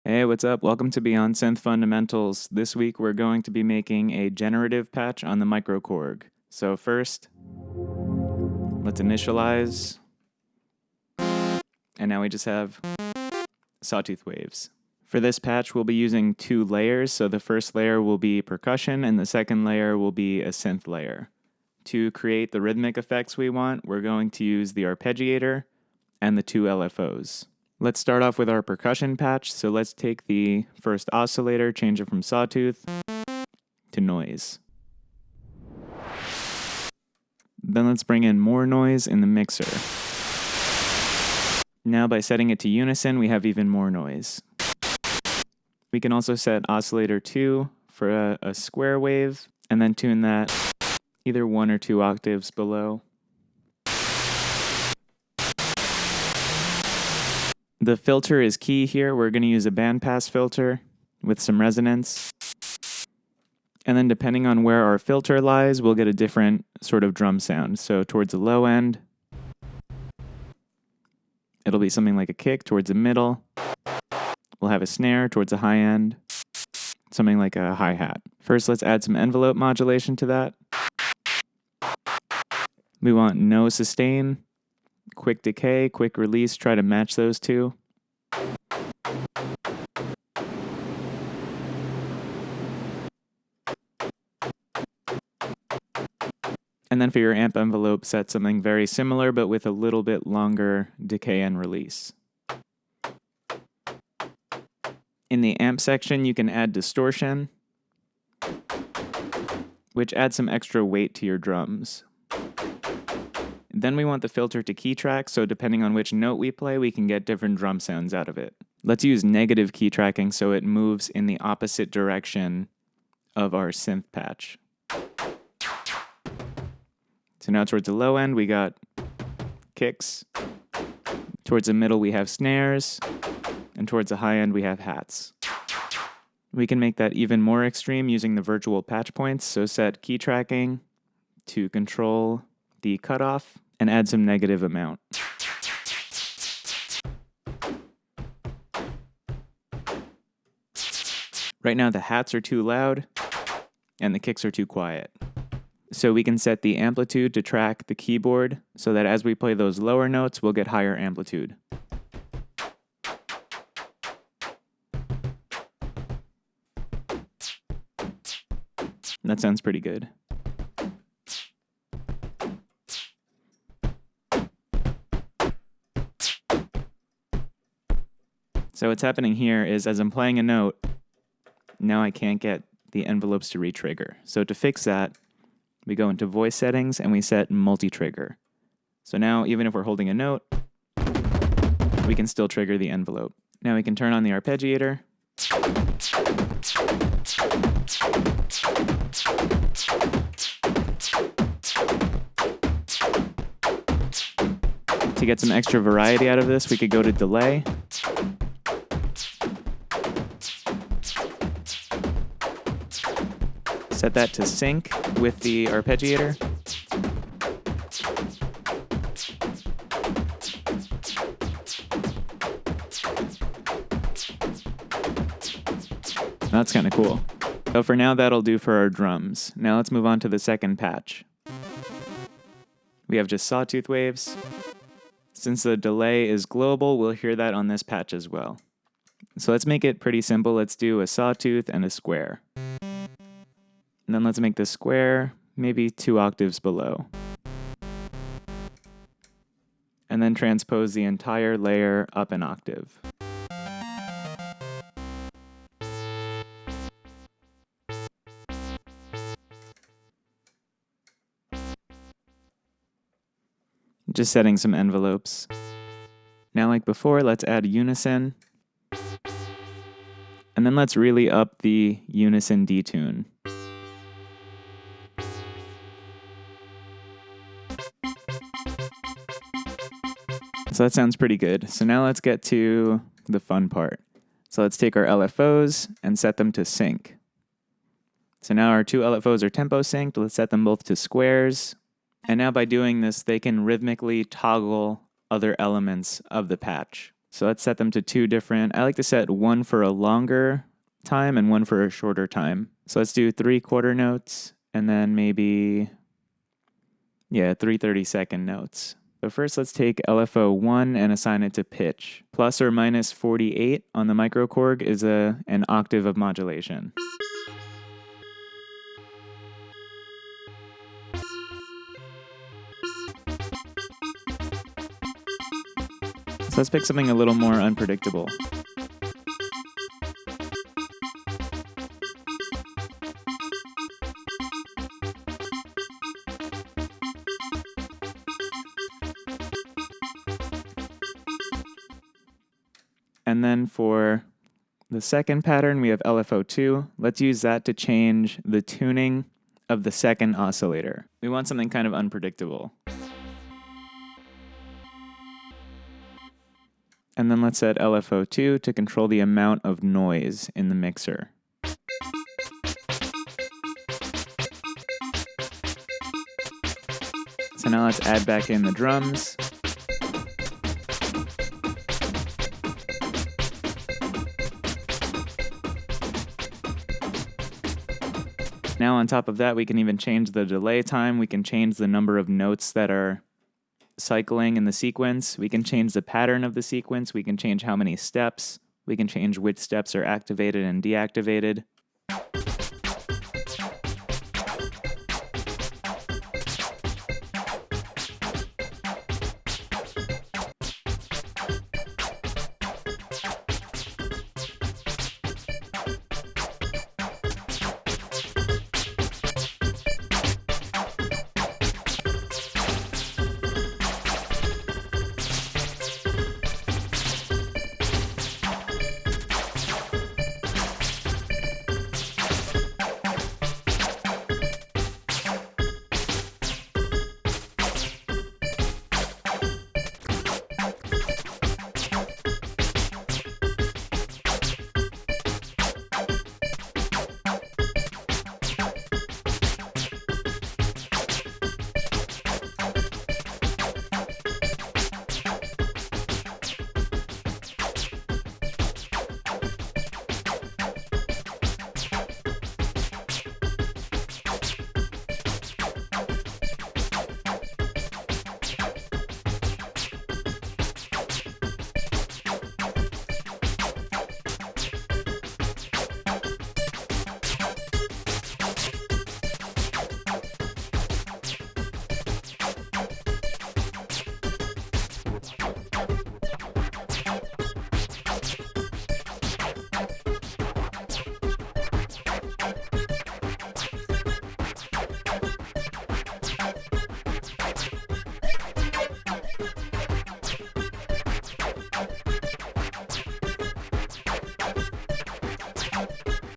Hey, what's up? Welcome to Beyond Synth Fundamentals. This week we're going to be making a generative patch on the MicroKorg. So first, let's initialize. And now we just have sawtooth waves. For this patch, we'll be using two layers. So the first layer will be percussion and the second layer will be a synth layer. To create the rhythmic effects we want, we're going to use the arpeggiator and the two LFOs. Let's start off with our percussion patch. So let's take the first oscillator, change it from sawtooth to noise. Then let's bring in more noise in the mixer. Now by setting it to unison, we have even more noise. We can also set oscillator 2 for a square wave, and then tune that either 1 or 2 octaves below. The filter is key here. We're going to use a bandpass filter with some resonance. And then depending on where our filter lies, we'll get a different sort of drum sound. So towards the low end, it'll be something like a kick. Towards the middle, we'll have a snare. Towards the high end, something like a hi-hat. First, let's add some envelope modulation to that. We want no sustain, quick decay, quick release. Try to match those two. And then for your amp envelope, set something very similar, but with a little bit longer decay and release. In the amp section, you can add distortion, which adds some extra weight to your drums. Then we want the filter to key track, so depending on which note we play, we can get different drum sounds out of it. Let's use negative key tracking so it moves in the opposite direction of our synth patch. So now towards the low end, we got kicks. Towards the middle, we have snares. And towards the high end, we have hats. We can make that even more extreme using the virtual patch points. So set key tracking to control the cutoff and add some negative amount. Right now, the hats are too loud and the kicks are too quiet. So we can set the amplitude to track the keyboard so that as we play those lower notes, we'll get higher amplitude. That sounds pretty good. So what's happening here is as I'm playing a note, now I can't get the envelopes to re-trigger. So to fix that, we go into voice settings and we set multi-trigger. So now even if we're holding a note, we can still trigger the envelope. Now we can turn on the arpeggiator. To get some extra variety out of this, we could go to delay. Set that to sync with the arpeggiator. That's kind of cool. So for now, that'll do for our drums. Now let's move on to the second patch. We have just sawtooth waves. Since the delay is global, we'll hear that on this patch as well. So let's make it pretty simple. Let's do a sawtooth and a square. And then let's make the square maybe 2 octaves below. And then transpose the entire layer up an octave. Just setting some envelopes. Now like before, let's add unison. And then let's really up the unison detune. So that sounds pretty good. So now let's get to the fun part. So let's take our LFOs and set them to sync. So now our two LFOs are tempo synced. Let's set them both to squares. And now by doing this, they can rhythmically toggle other elements of the patch. So let's set them to two different. I like to set one for a longer time and one for a shorter time. So let's do 3/4 notes and then maybe, 3 30-second notes. So first let's take LFO 1 and assign it to pitch. Plus or minus 48 on the MicroKorg is an octave of modulation. So let's pick something a little more unpredictable. And then for the second pattern, we have LFO2. Let's use that to change the tuning of the second oscillator. We want something kind of unpredictable. And then let's set LFO2 to control the amount of noise in the mixer. So now let's add back in the drums. Now on top of that, we can even change the delay time. We can change the number of notes that are cycling in the sequence. We can change the pattern of the sequence. We can change how many steps. We can change which steps are activated and deactivated.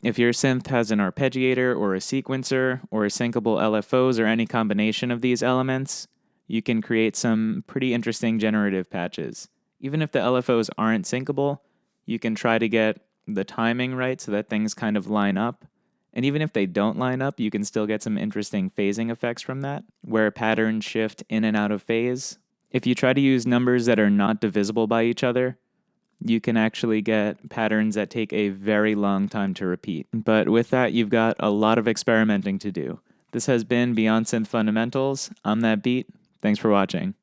If your synth has an arpeggiator or a sequencer or a syncable LFOs or any combination of these elements, you can create some pretty interesting generative patches. Even if the LFOs aren't syncable, you can try to get the timing right so that things kind of line up. And even if they don't line up, you can still get some interesting phasing effects from that, where patterns shift in and out of phase. If you try to use numbers that are not divisible by each other, you can actually get patterns that take a very long time to repeat. But with that, you've got a lot of experimenting to do. This has been Beyond Synth Fundamentals. I'm That Beat. Thanks for watching.